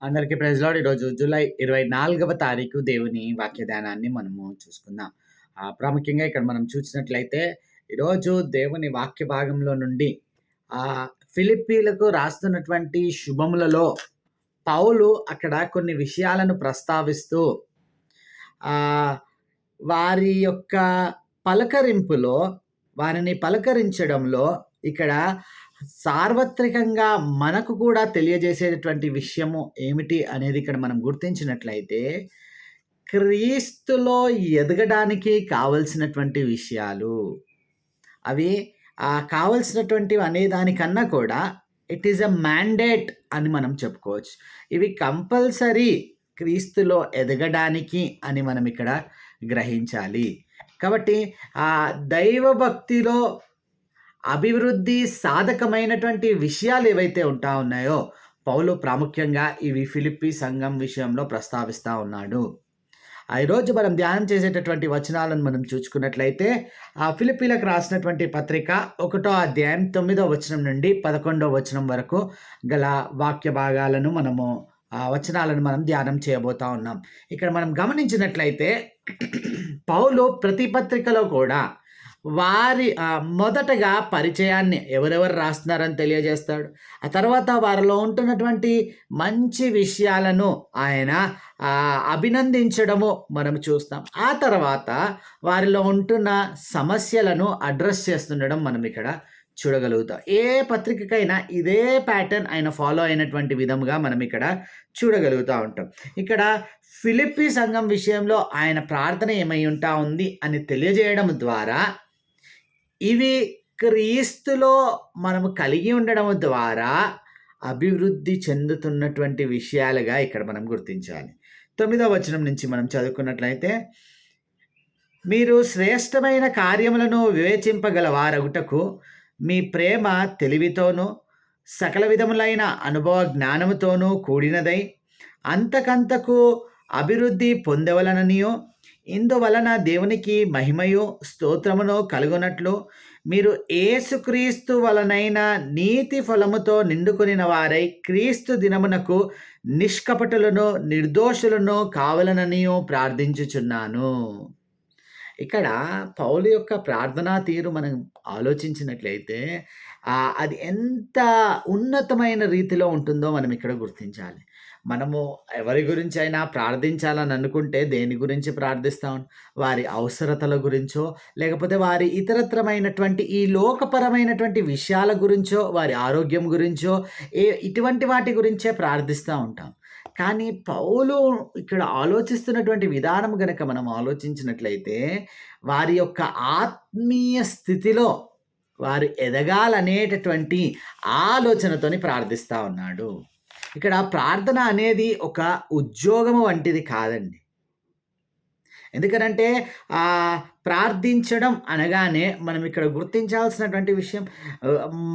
అందరికీ praise lord. ఈరోజు July 24వ తారీఖు దేవుని వాక్య ధ్యానాన్ని మనము చూసుకుందాం. ప్రాముఖ్యంగా ఇక్కడ మనం చూసినట్లయితే ఈరోజు దేవుని వాక్య భాగంలో నుండి ఫిలిప్పీలకు రాస్తున్నటువంటి శుభములలో పౌలు అక్కడ కొన్ని విషయాలను ప్రస్తావిస్తూ వారి యొక్క పలకరింపులో వారిని పలకరించడంలో ఇక్కడ సార్వత్రికంగా మనకు కూడా తెలియజేసేటటువంటి విషయము ఏమిటి అనేది ఇక్కడ మనం గుర్తించినట్లయితే క్రీస్తులో ఎదగడానికి కావలసినటువంటి విషయాలు అవి కావలసినటువంటివి అనే దానికన్నా కూడా ఇట్ ఈస్ అ మ్యాండేట్ అని మనం చెప్పుకోవచ్చు. ఇవి కంపల్సరీ క్రీస్తులో ఎదగడానికి అని మనం ఇక్కడ గ్రహించాలి. కాబట్టి దైవభక్తిలో అభివృద్ధి సాధకమైనటువంటి విషయాలు ఏవైతే ఉంటా ఉన్నాయో పౌలు ప్రాముఖ్యంగా ఇవి ఫిలిప్పీ సంఘం విషయంలో ప్రస్తావిస్తూ ఉన్నాడు. ఈరోజు మనం ధ్యానం చేసేటటువంటి వచనాలను మనం చూసుకున్నట్లయితే ఫిలిప్పీలకు రాసినటువంటి పత్రిక 1వ అధ్యాయం 9వ వచనం నుండి 11వ వచనం వరకు గల వాక్య భాగాలను మనము వచనాలను మనం ధ్యానం చేయబోతా ఉన్నాం. ఇక్కడ మనం గమనించినట్లయితే పౌలు ప్రతి పత్రికలో కూడా వారి మొదటగా పరిచయాన్ని ఎవరెవరు రాస్తున్నారని తెలియజేస్తాడు. ఆ తర్వాత వారిలో ఉంటున్నటువంటి మంచి విషయాలను ఆయన అభినందించడము మనం చూస్తాం. ఆ తర్వాత వారిలో ఉంటున్న సమస్యలను అడ్రస్ చేస్తుండడం మనం ఇక్కడ చూడగలుగుతాం. ఏ పత్రికకైనా ఇదే ప్యాటర్న్ ఆయన ఫాలో అయినటువంటి విధముగా మనం ఇక్కడ చూడగలుగుతూ ఉంటాం. ఇక్కడ ఫిలిప్పీ సంఘం విషయంలో ఆయన ప్రార్థన ఏమై ఉంటా ఉంది అని తెలియజేయడం ద్వారా ఇవి క్రీస్తులో మనము కలిగి ఉండడం ద్వారా అభివృద్ధి చెందుతున్నటువంటి విషయాలుగా ఇక్కడ మనం గుర్తించాలి. 9వ వచనం నుంచి మనం చదువుకున్నట్లయితే, మీరు శ్రేష్టమైన కార్యములను వివేచింపగలవారగుటకు మీ ప్రేమ తెలివితోనూ సకల విధములైన అనుభవ జ్ఞానముతోనూ కూడినదై అంతకంతకు అభివృద్ధి పొందవలననియో ఇందువలన దేవునికి మహిమయు స్తోత్రమును కలుగునట్లు మీరు యేసుక్రీస్తు వలనైన నీతి ఫలముతో నిండుకొనిన వారై క్రీస్తు దినమునకు నిష్కపటులను నిర్దోషులను కావాలననియో ప్రార్థించుచున్నాను. ఇక్కడ పౌలు యొక్క ప్రార్థనా తీరు మనం ఆలోచించినట్లయితే అది ఎంత ఉన్నతమైన రీతిలో ఉంటుందో మనం ఇక్కడ గుర్తించాలి. మనము ఎవరి గురించి అయినా ప్రార్థించాలని అనుకుంటే దేని గురించి ప్రార్థిస్తాం? వారి అవసరతల గురించో, లేకపోతే వారి ఇతరత్రమైనటువంటి ఈ లోకపరమైనటువంటి విషయాల గురించో, వారి ఆరోగ్యం గురించో, ఇటువంటి వాటి గురించే ప్రార్థిస్తూ ఉంటాం. కానీ పౌలు ఇక్కడ ఆలోచిస్తున్నటువంటి విధానం గనక మనం ఆలోచించినట్లయితే వారి యొక్క ఆత్మీయ స్థితిలో వారు ఎదగాలనేటటువంటి ఆలోచనతోని ప్రార్థిస్తూ ఉన్నాడు. ఇక్కడ ప్రార్థన అనేది ఒక ఉద్యోగము వంటిది కాదండి. ఎందుకనంటే ప్రార్థించడం అనగానే మనం ఇక్కడ గుర్తించాల్సినటువంటి విషయం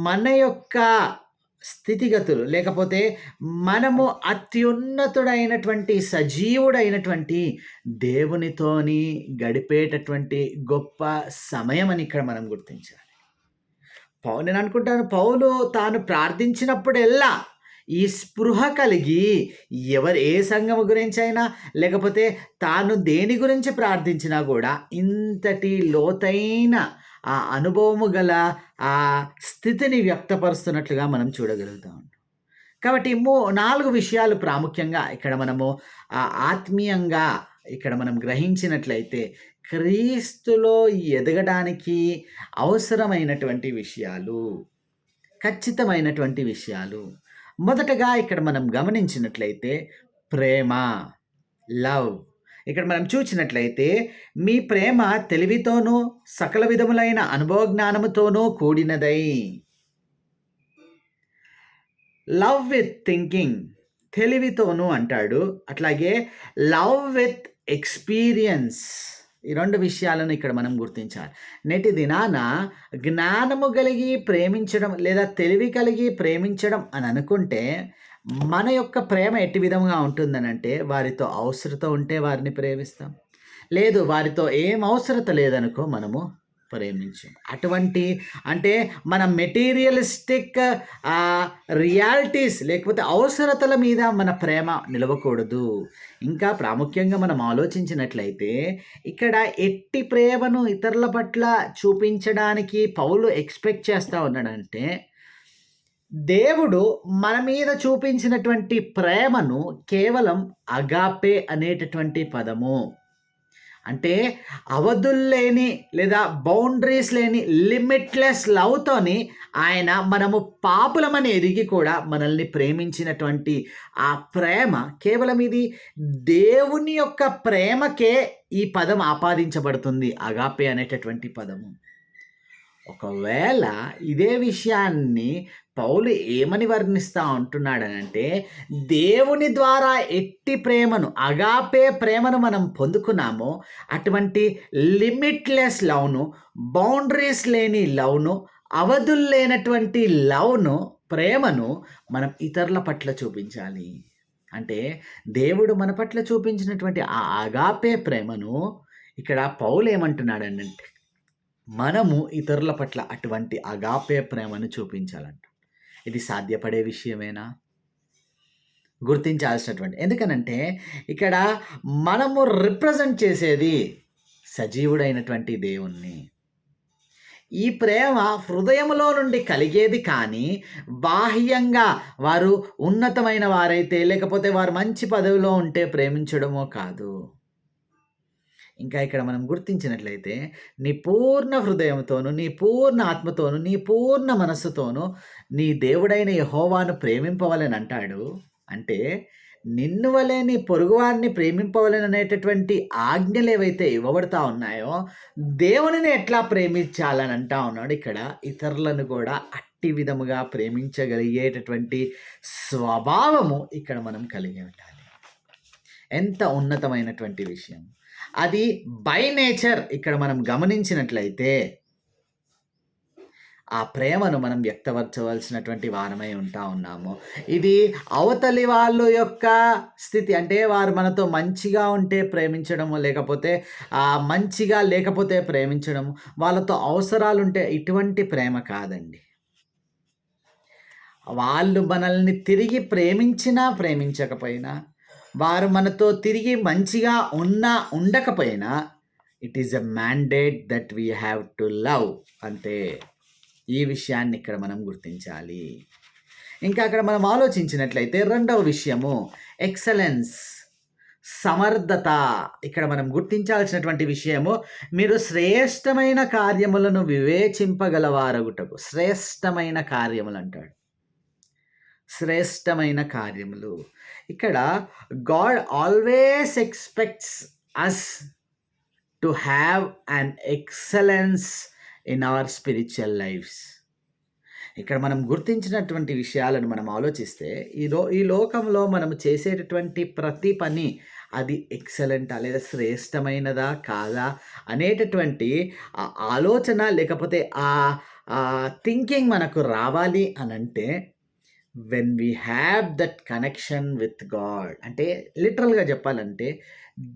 మన యొక్క స్థితిగతులు, లేకపోతే మనము అత్యున్నతుడైనటువంటి సజీవుడైనటువంటి దేవునితోని గడిపేటటువంటి గొప్ప సమయం అని ఇక్కడ మనం గుర్తించాలి. నేను అనుకుంటాను పౌలు తాను ప్రార్థించినప్పుడెల్లా ఈ స్పృహ కలిగి ఏ సంఘము గురించి అయినా, లేకపోతే తాను దేని గురించి ప్రార్థించినా కూడా ఇంతటి లోతైన ఆ అనుభవము గల ఆ స్థితిని వ్యక్తపరుస్తున్నట్లుగా మనం చూడగలుగుతాం. కాబట్టి 4 విషయాలు ప్రాముఖ్యంగా ఇక్కడ మనము ఆత్మీయంగా ఇక్కడ మనం గ్రహించినట్లయితే క్రీస్తులో ఎదగడానికి అవసరమైనటువంటి విషయాలు, ఖచ్చితమైనటువంటి విషయాలు. మొదటగా ఇక్కడ మనం గమనించినట్లయితే ప్రేమ, లవ్. ఇక్కడ మనం చూసినట్లయితే మీ ప్రేమ తెలివితోనూ సకల విధములైన అనుభవ జ్ఞానముతోనూ కూడినదై. లవ్ విత్ థింకింగ్, తెలివితోనూ అంటాడు. అట్లాగే లవ్ విత్ ఎక్స్పీరియన్స్, ఈ 2 విషయాలను ఇక్కడ మనం గుర్తించాలి. నేటి దినాన జ్ఞానము కలిగి ప్రేమించడం లేదా తెలివి కలిగి ప్రేమించడం అని అనుకుంటే మన యొక్క ప్రేమ ఎట్టి విధంగా ఉంటుందనంటే వారితో అవసరత ఉంటే వారిని ప్రేమిస్తాం, లేదు వారితో ఏం అవసరత లేదనుకో మనము ప్రేమించు. అటువంటి అంటే మన మెటీరియలిస్టిక్ రియాలిటీస్ లేకపోతే అవసరతల మీద మన ప్రేమ నిలవకూడదు. ఇంకా ప్రాముఖ్యంగా మనం ఆలోచించినట్లయితే ఇక్కడ ఎట్టి ప్రేమను ఇతరుల పట్ల చూపించడానికి పౌలు ఎక్స్‌పెక్ట్ చేస్తా ఉన్నాడంటే, దేవుడు మన మీద చూపించినటువంటి ప్రేమను కేవలం అగాపే అనేటటువంటి పదము. అంటే అవధుల్లేని లేదా బౌండరీస్ లేని లిమిట్‌లెస్ లవ్‌తోని ఆయన మనము పాపులమని ఎరిగి కూడా మనల్ని ప్రేమించినటువంటి ఆ ప్రేమ కేవలం ఇది దేవుని యొక్క ప్రేమకే ఈ పదం ఆపాదించబడుతుంది. అగాపే అనేటటువంటి పదము. ఒకవేళ ఇదే విషయాన్ని పౌలు ఏమని వర్ణిస్తా ఉంటున్నాడనంటే, దేవుని ద్వారా ఎట్టి ప్రేమను అగాపే ప్రేమను మనం పొందుకున్నామో అటువంటి లిమిట్‌లెస్ లవ్‌ను, బౌండరీస్ లేని లవ్‌ను, అవధులు లేనటువంటి లవ్‌ను, ప్రేమను మనం ఇతరుల పట్ల చూపించాలి. అంటే దేవుడు మన పట్ల చూపించినటువంటి ఆ అగాపే ప్రేమను ఇక్కడ పౌలు ఏమంటున్నాడనంటే, మనము ఇతరుల పట్ల అటువంటి అగాపే ప్రేమను చూపించాలంట. ఇది సాధ్యపడే విషయమేనా? గుర్తించాల్సినటువంటి ఎందుకనంటే ఇక్కడ మనము రిప్రజెంట్ చేసేది సజీవుడైనటువంటి దేవుణ్ణి. ఈ ప్రేమ హృదయములో నుండి కలిగేది కానీ, బాహ్యంగా వారు ఉన్నతమైన వారైతే లేకపోతే వారు మంచి పదవిలో ఉంటే ప్రేమించడమో కాదు. ఇంకా ఇక్కడ మనం గుర్తించినట్లయితే, నీ పూర్ణ హృదయంతోను, నీ పూర్ణ ఆత్మతోను, నీ పూర్ణ మనస్సుతోను నీ దేవుడైన యెహోవాను ప్రేమింపవలెను అంటాడు. అంటే నిన్ను వలె నీ పొరుగువారిని ప్రేమింపవలెననేటటువంటి ఆజ్ఞలేవైతే ఇవ్వబడతా ఉన్నాయో, దేవునిని ఎట్లా ప్రేమించాలని అంటా ఉన్నాడు ఇక్కడ. ఇతరులను కూడా అట్టి విధముగా ప్రేమించగలిగేటటువంటి స్వభావము ఇక్కడ మనం కలిగి ఉండాలి. ఎంత ఉన్నతమైనటువంటి విషయం! అది బై నేచర్ ఇక్కడ మనం గమనించినట్లయితే, ఆ ప్రేమను మనం వ్యక్తపరచవలసినటువంటి వారమై ఉంటా ఉన్నాము. ఇది అవతలి వాళ్ళు యొక్క స్థితి అంటే వారు మనతో మంచిగా ఉంటే ప్రేమించడము, లేకపోతే మంచిగా లేకపోతే ప్రేమించడము, వాళ్ళతో అవసరాలుంటే ఇటువంటి ప్రేమ కాదండి. వాళ్ళు మనల్ని తిరిగి ప్రేమించినా, ప్రేమించకపోయినా, వారు మనతో తిరిగి మంచిగా ఉన్నా, ఉండకపోయినా it is a mandate that we have to love. అంటే ఈ విషయాన్ని ఇక్కడ మనం గుర్తించాలి. ఇంకా అక్కడ మనం ఆలోచించినట్లయితే రెండవ విషయము ఎక్సలెన్స్, సమర్థత. ఇక్కడ మనం గుర్తించాల్సినటువంటి విషయము, మీరు శ్రేష్టమైన కార్యములను వివేచింపగలవారగుటకు. శ్రేష్టమైన కార్యములు అంటాడు. శ్రేష్టమైన కార్యములు. ఇక్కడ God always expects us to have an excellence in our spiritual lifes. ఇక్కడ మనం గుర్తించినటువంటి విషయాలను మనం ఆలోచిస్తే, ఈ లోకంలో మనము చేసేటటువంటి ప్రతి పని అది ఎక్సలెంటా లేదా శ్రేష్టమైనదా కాదా అనేటటువంటి ఆలోచన లేకపోతే థింకింగ్ మనకు రావాలి అనంటే, when we have that connection with God, అంటే లిటరల్గా చెప్పాలంటే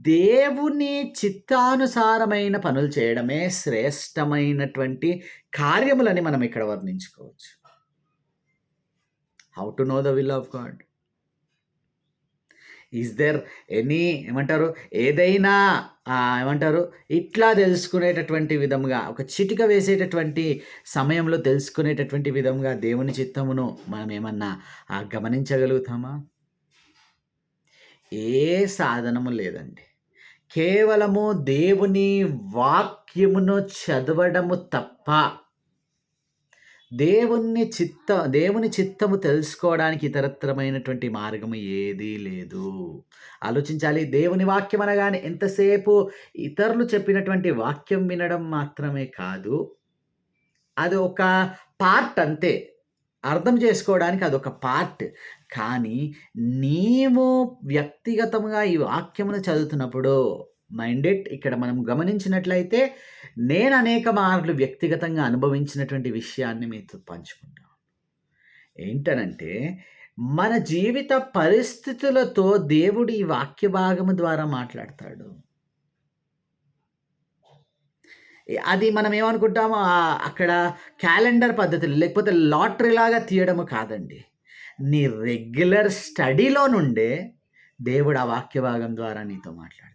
దేవుని చిత్తానుసారమైన పనులు చేయడమే శ్రేష్టమైనటువంటి కార్యములని మనం ఇక్కడ వర్ణించుకోవచ్చు. How to know the will of God? Is there any ఏదైనా ఇట్లా తెలుసుకునేటటువంటి విధముగా, ఒక చిటిక వేసేటటువంటి సమయంలో తెలుసుకునేటటువంటి విధంగా దేవుని చిత్తమును మనం ఏమన్నా గమనించగలుగుతామా? ఏ సాధనము లేదండి. కేవలము దేవుని వాక్యమును చదవడము తప్ప దేవుని చిత్తము తెలుసుకోవడానికి ఇతరత్రమైనటువంటి మార్గము ఏదీ లేదు. ఆలోచించాలి. దేవుని వాక్యం అనగానే ఎంతసేపు ఇతరులు చెప్పినటువంటి వాక్యం వినడం మాత్రమే కాదు. అది ఒక పార్ట్ అంతే. అర్థం చేసుకోవడానికి అదొక పార్ట్. కానీ నీవు వ్యక్తిగతంగా ఈ వాక్యమును చదువుతున్నప్పుడు మైండెడ్ ఇక్కడ మనం గమనించినట్లయితే, నేను అనేక మార్లు వ్యక్తిగతంగా అనుభవించినటువంటి విషయాన్ని మీతో పంచుకుంటాను. ఏంటనంటే, మన జీవిత పరిస్థితులతో దేవుడు ఈ వాక్య భాగము ద్వారా మాట్లాడతాడు. అది మనం ఏమనుకుంటాము అక్కడ క్యాలెండర్ పద్ధతులు లేకపోతే లాటరీలాగా తీయడము కాదండి. నీ రెగ్యులర్ స్టడీలో నుండే దేవుడు ఆ వాక్య భాగం ద్వారా నీతో మాట్లాడతాడు.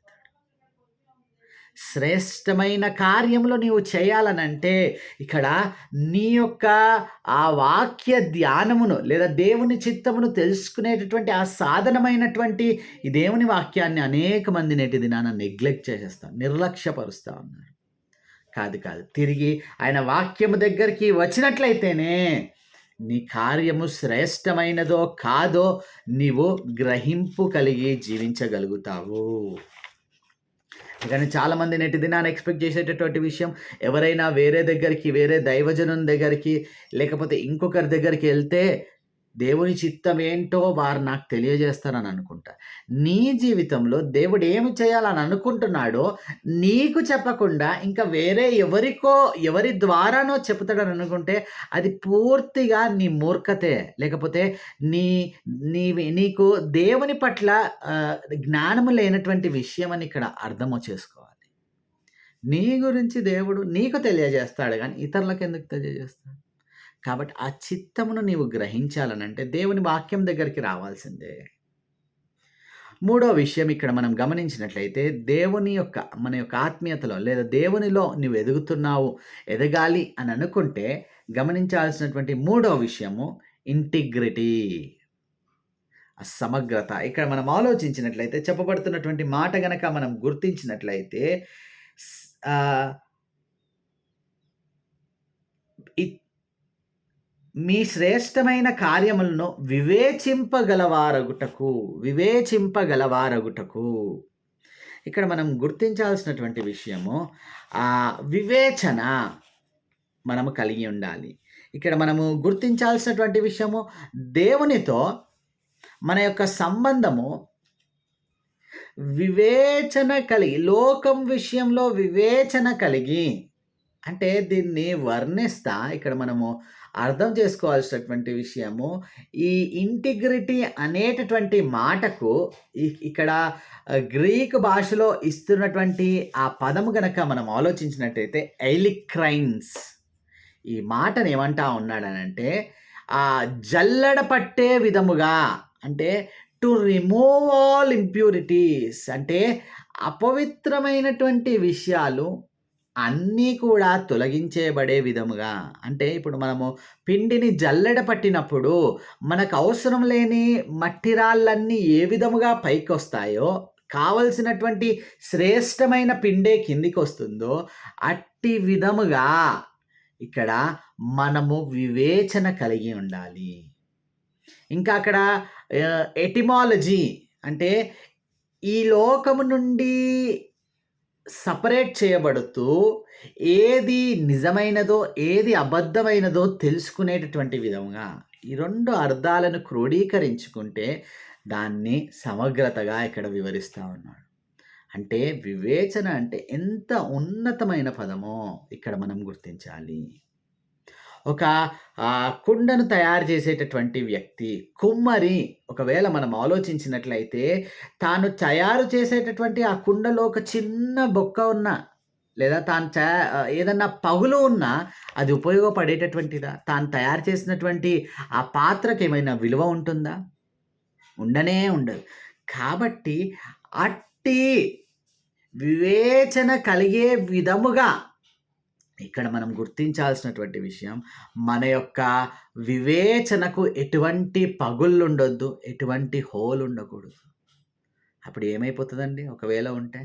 శ్రేష్టమైన కార్యములు నీవు చేయాలనంటే ఇక్కడ నీ యొక్క ఆ వాక్య ధ్యానమును లేదా దేవుని చిత్తమును తెలుసుకునేటటువంటి ఆ సాధనమైనటువంటి ఈ దేవుని వాక్యాన్ని అనేక మంది నేటి దినాన నెగ్లెక్ట్ చేసేస్తాం, నిర్లక్ష్యపరుస్తా ఉన్నారు. కాదు కాదు, తిరిగి ఆయన వాక్యము దగ్గరికి వచ్చినట్లయితేనే నీ కార్యము శ్రేష్టమైనదో కాదో నీవు గ్రహింపు కలిగి జీవించగలుగుతావు. కానీ చాలామంది నేటి దినాన్ని ఎక్స్పెక్ట్ చేసేటటువంటి విషయం, ఎవరైనా వేరే దగ్గరికి, వేరే దైవజనుని దగ్గరికి లేకపోతే ఇంకొకరి దగ్గరికి వెళ్తే దేవుని చిత్తం ఏంటో వారు నాకు తెలియజేస్తారని అనుకుంటా. నీ జీవితంలో దేవుడు ఏమి చేయాలని అనుకుంటున్నాడో నీకు చెప్పకుండా ఇంకా వేరే ఎవరి ద్వారానో చెప్తాడని అనుకుంటే అది పూర్తిగా నీ మూర్ఖతే, లేకపోతే నీ నీకు దేవుని పట్ల జ్ఞానము లేనటువంటి విషయం అని ఇక్కడ అర్థము చేసుకోవాలి. నీ గురించి దేవుడు నీకు తెలియజేస్తాడు కానీ ఇతరులకు ఎందుకు తెలియజేస్తాడు? కాబట్టి ఆ చిత్తమును నీవు గ్రహించాలనంటే దేవుని వాక్యం దగ్గరికి రావాల్సిందే. మూడో విషయం ఇక్కడ మనం గమనించినట్లయితే మన యొక్క ఆత్మీయతలో లేదా దేవునిలో నువ్వు ఎదుగుతున్నావు, ఎదగాలి అని అనుకుంటే గమనించాల్సినటువంటి మూడో విషయము ఇంటిగ్రిటీ, సమగ్రత. ఇక్కడ మనం ఆలోచించినట్లయితే చెప్పబడుతున్నటువంటి మాట గనక మనం గుర్తించినట్లయితే మీ శ్రేష్టమైన కార్యములను వివేచింపగలవారగుటకు ఇక్కడ మనం గుర్తించాల్సినటువంటి విషయము వివేచన మనము కలిగి ఉండాలి. ఇక్కడ మనము గుర్తించాల్సినటువంటి విషయము, దేవునితో మన యొక్క సంబంధము వివేచన కలిగి, లోకం విషయంలో వివేచన కలిగి, అంటే దీన్ని వర్ణిస్తా ఇక్కడ మనము అర్థం చేసుకోవాల్సినటువంటి విషయము, ఈ ఇంటిగ్రిటీ అనేటటువంటి మాటకు ఇక్కడ గ్రీకు భాషలో ఇస్తున్నటువంటి ఆ పదము గనక మనం ఆలోచించినట్టయితే ఎలిక్రైన్స్, ఈ మాటను ఏమంటా ఉన్నాడనంటే జల్లడ పట్టే విధముగా, అంటే టు రిమూవ్ ఆల్ ఇంప్యూరిటీస్, అంటే అపవిత్రమైనటువంటి విషయాలు అన్నీ కూడా తొలగించేబడే విధముగా. అంటే ఇప్పుడు మనము పిండిని జల్లెడ పట్టినప్పుడు మనకు అవసరం లేని మట్టి రాళ్ళన్నీ ఏ విధముగా పైకి వస్తాయో, కావలసినటువంటి శ్రేష్టమైన పిండే కిందికి వస్తుందో, అట్టి విధముగా ఇక్కడ మనము వివేచన కలిగి ఉండాలి. ఇంకా అక్కడ ఎటిమాలజీ అంటే ఈ లోకము నుండి సపరేట్ చేయబడుతూ ఏది నిజమైనదో ఏది అబద్ధమైనదో తెలుసుకునేటటువంటి విధంగా ఈ రెండు అర్థాలను క్రోడీకరించుకుంటే దాన్ని సమగ్రతగా ఇక్కడ వివరిస్తూ ఉన్నాడు. అంటే వివేచన అంటే ఎంత ఉన్నతమైన పదమో ఇక్కడ మనం గుర్తించాలి. ఒక కుండను తయారు చేసేటటువంటి వ్యక్తి, కుమ్మరి, ఒకవేళ మనం ఆలోచించినట్లయితే తాను తయారు చేసేటటువంటి ఆ కుండలో ఒక చిన్న బొక్క ఉన్నా లేదా తాను ఏదన్నా పగులు ఉన్నా అది ఉపయోగపడేటటువంటిదా? తాను తయారు చేసినటువంటి ఆ పాత్రకి ఏమైనా విలువ ఉంటుందా? ఉండనే ఉండదు. కాబట్టి అట్టి వివేచన కలిగే విధముగా ఇక్కడ మనం గుర్తించాల్సినటువంటి విషయం, మన యొక్క వివేచనకు ఎటువంటి పగుళ్ళు ఉండొద్దు, ఎటువంటి హోల్ ఉండకూడదు. అప్పుడు ఏమైపోతుందండి ఒకవేళ ఉంటే?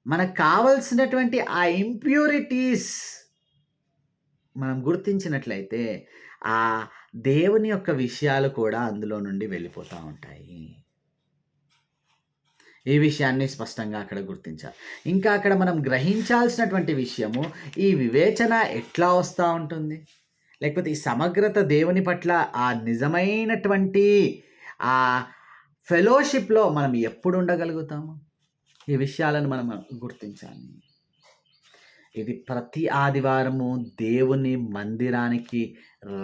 మనకు కావలసినటువంటి ఆ ఇంప్యూరిటీస్ మనం గుర్తించినట్లయితే ఆ దేవుని యొక్క విషయాలు కూడా అందులో నుండి వెళ్ళిపోతూ ఉంటాయి. ఈ విషయాన్ని స్పష్టంగా అక్కడ గుర్తించాలి. ఇంకా అక్కడ మనం గ్రహించాల్సినటువంటి విషయము, ఈ వివేచన ఎట్లా వస్తూ ఉంటుంది, లేకపోతే ఈ సమగ్రత దేవుని పట్ల ఆ నిజమైనటువంటి ఆ ఫెలోషిప్లో మనం ఎప్పుడు ఉండగలుగుతాము? ఈ విషయాలను మనం గుర్తించాలి. ఇది ప్రతి ఆదివారము దేవుని మందిరానికి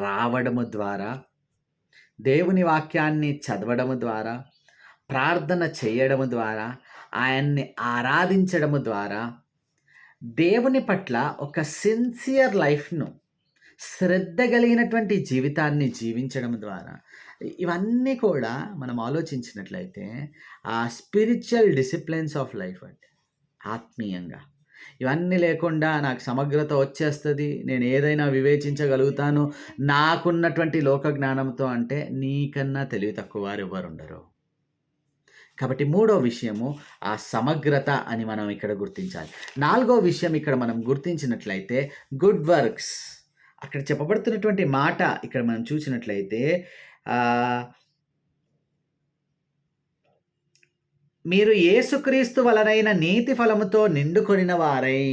రావడము ద్వారా, దేవుని వాక్యాన్ని చదవడము ద్వారా, ప్రార్థన చేయడము ద్వారా, ఆయన్ని ఆరాధించడము ద్వారా దేవుని పట్ల ఒక సిన్సియర్ లైఫ్‌ను, శ్రద్ధ కలిగినటువంటి జీవితాన్ని జీవించడం ద్వారా ఇవన్నీ కూడా మనం ఆలోచించినట్లయితే స్పిరిచ్యువల్ డిసిప్లిన్స్ ఆఫ్ లైఫ్ అండి. ఆత్మీయంగా. ఇవన్నీ లేకుండా నాకు సమగ్రత వచ్చేస్తది. నేను ఏదైనా వివేచించగలుగుతాను. నాకున్నటువంటి లోక జ్ఞానంతో అంటే నీకన్నా తెలివి తక్కువ వారెవ్వరుండరు. కాబట్టి మూడో విషయము సమగ్రత అని మనం ఇక్కడ గుర్తించాలి. నాలుగో విషయం ఇక్కడ మనం గుర్తించినట్లయితే గుడ్ వర్క్స్. అక్కడ చెప్పబడుతున్నటువంటి మాట ఇక్కడ మనం చూసినట్లయితే మీరు యేసుక్రీస్తు వలనైన నీతి ఫలముతో నిండుకొనిన వారై.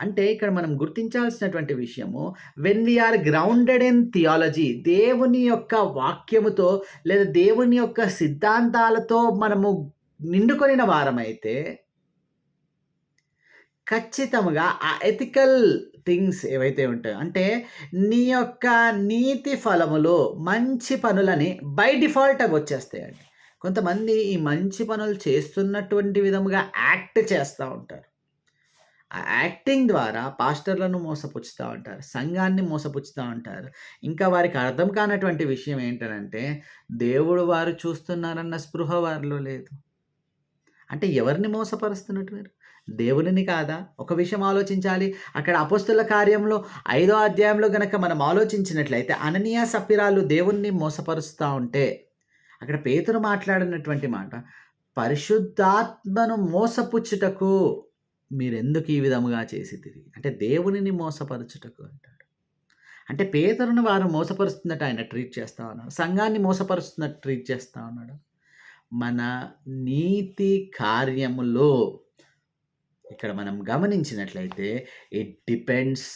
అంటే ఇక్కడ మనం గుర్తించాల్సినటువంటి విషయము, when we are grounded in theology, దేవుని యొక్క వాక్యముతో లేదా దేవుని యొక్క సిద్ధాంతాలతో మనము నిండుకొనిన వారమైతే ఖచ్చితంగా ఆ ఎథికల్ థింగ్స్ ఏవైతే ఉంటాయో, అంటే నీ యొక్క నీతి ఫలములు మంచి పనులని బై డిఫాల్ట్ అవి వచ్చేస్తాయండి. కొంతమంది ఈ మంచి పనులు చేస్తున్నటువంటి విధముగా యాక్ట్ చేస్తూ ఉంటారు. ఆ యాక్టింగ్ ద్వారా పాస్టర్లను మోసపుచ్చుతా ఉంటారు. సంఘాన్ని మోసపుచ్చుతా ఉంటారు. ఇంకా వారికి అర్థం కానటువంటి విషయం ఏంటనంటే, దేవుడు వారు చూస్తున్నారన్న స్పృహ వారిలో లేదు. అంటే ఎవరిని మోసపరుస్తున్నట్టు మీరు? దేవునిని కాదా? ఒక విషయం ఆలోచించాలి. అక్కడ అపోస్తుల కార్యంలో 5వ అధ్యాయంలో గనక మనం ఆలోచించినట్లయితే అననీయ సప్పిరాలు దేవుణ్ణి మోసపరుస్తా ఉంటే, అక్కడ పేతురు మాట్లాడినటువంటి మాట, పరిశుద్ధాత్మను మోసపుచ్చుటకు మీరెందుకు ఈ విధముగా చేసితిరి? అంటే దేవునిని మోసపరచుటకు అంటాడు. అంటే పేతురుని వారు మోసపరుస్తున్నట్టు ఆయన ట్రీట్ చేస్తా ఉన్నాడు. సంఘాన్ని మోసపరుస్తున్నట్టు ట్రీట్ చేస్తా ఉన్నాడు. మన నీతి కార్యములో ఇక్కడ మనం గమనించినట్లయితే it depends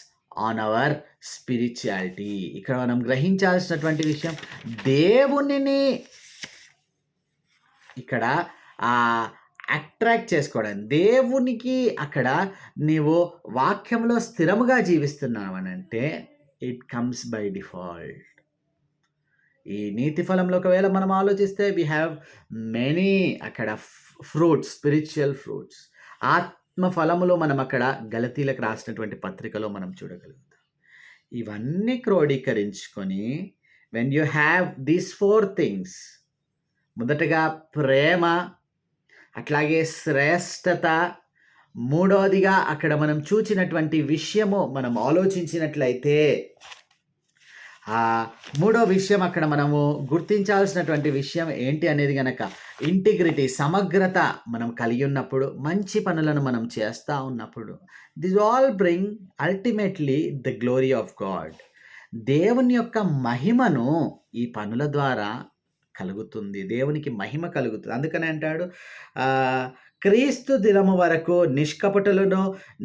on hour spirituality. ఇక్కడ మనం గ్రహించాల్సినటువంటి విషయం, దేవునిని ఇక్కడ అట్రాక్ట్ చేసుకోవడం, దేవునికి అక్కడ నీవు వాక్యంలో స్థిరముగా జీవిస్తున్నావు అని అంటే ఇట్ కమ్స్ బై డిఫాల్ట్. ఈ నీతి ఫలంలో ఒకవేళ మనం ఆలోచిస్తే వీ హ్యావ్ మెనీ అక్కడ ఫ్రూట్స్, స్పిరిచువల్ ఫ్రూట్స్, ఆత్మ ఫలములు మనం అక్కడ గలతీలకు రాసినటువంటి పత్రికలో మనం చూడగలుగుతాం. ఇవన్నీ క్రోడీకరించుకొని when you have these 4 things, మొదటగా ప్రేమ, అట్లాగే శ్రేష్టత, మూడవదిగా అక్కడ మనం చూచినటువంటి విషయము మనం ఆలోచించినట్లయితే మూడో విషయం అక్కడ మనము గుర్తించాల్సినటువంటి విషయం ఏంటి అనేది గనక ఇంటిగ్రిటీ, సమగ్రత మనం కలిగి ఉన్నప్పుడు, మంచి పనులను మనం చేస్తూ ఉన్నప్పుడు, this all bring ultimately the glory of God. దేవుని యొక్క మహిమను ఈ పనుల ద్వారా కలుగుతుంది. దేవునికి మహిమ కలుగుతుంది. అందుకని అంటాడు, క్రీస్తు దినము వరకు నిష్కపటులను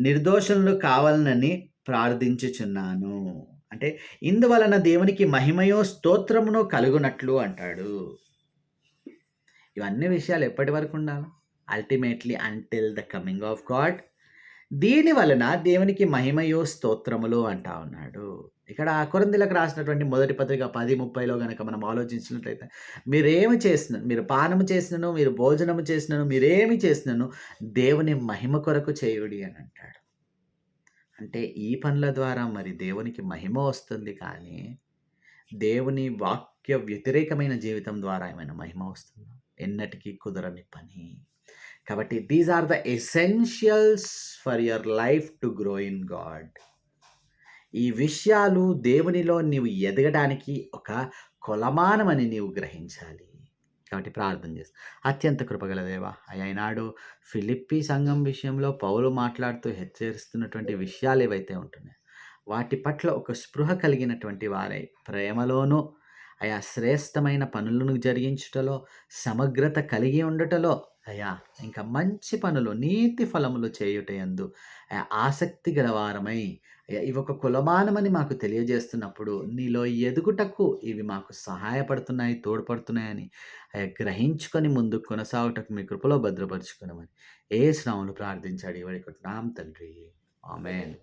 నిర్దోషులను కావాలనని ప్రార్థించుచున్నాను. అంటే ఇందువలన దేవునికి మహిమయో స్తోత్రమును కలుగునట్లు అంటాడు. ఇవన్నీ విషయాలు ఎప్పటి వరకు ఉండాలి? Ultimately until the coming of God. దీని వలన దేవునికి మహిమయో స్తోత్రములు అంటా ఉన్నాడు. ఇక్కడ కొరింథీయులకు రాసినటువంటి మొదటి పత్రిక 10:30లో గనక మనం ఆలోచించినట్లయితే, మీరేమి చేసినను, మీరు పానము చేసినను, మీరు భోజనము చేసినను, మీరేమి చేసినను దేవుని మహిమ కొరకు చేయుడి అని అంటాడు. అంటే ఈ పనుల ద్వారా మరి దేవునికి మహిమ వస్తుంది, కానీ దేవుని వాక్య వ్యతిరేకమైన జీవితం ద్వారా ఏమైనా మహిమ వస్తుందా? ఎన్నటికీ కుదరని పని. కాబట్టి these are the essentials for your life to grow in God. ఈ విషయాలు దేవునిలో నీవు ఎదగడానికి ఒక కొలమానమని నీవు గ్రహించాలి. కాబట్టి ప్రార్థన చేస్తా. అత్యంత కృపగల దేవా, ఈనాడు ఫిలిప్పీ సంఘం విషయంలో పౌలు మాట్లాడుతూ హెచ్చరిస్తున్నటువంటి విషయాలు ఏవైతే ఉంటున్నాయో వాటి పట్ల ఒక స్పృహ కలిగినటువంటి వారై ప్రేమలోనూ శ్రేష్టమైన పనులను జరిగించుటలో, సమగ్రత కలిగి ఉండటలో, ఇంకా మంచి పనులు, నీతి ఫలములు చేయుటయందు ఆసక్తి గలవారమై ఇవి ఒక కులమానమని మాకు తెలియజేస్తున్నప్పుడు నీలో ఎదుగుటకు ఇవి మాకు సహాయపడుతున్నాయి, తోడ్పడుతున్నాయని గ్రహించుకొని ముందుకు కొనసాగుటకు మీ కృపలో భద్రపరుచుకున్నామని యేసు నామములో ప్రార్థించాడు. ఇవడి కొట్టున్నాం తండ్రి, ఆమేన్.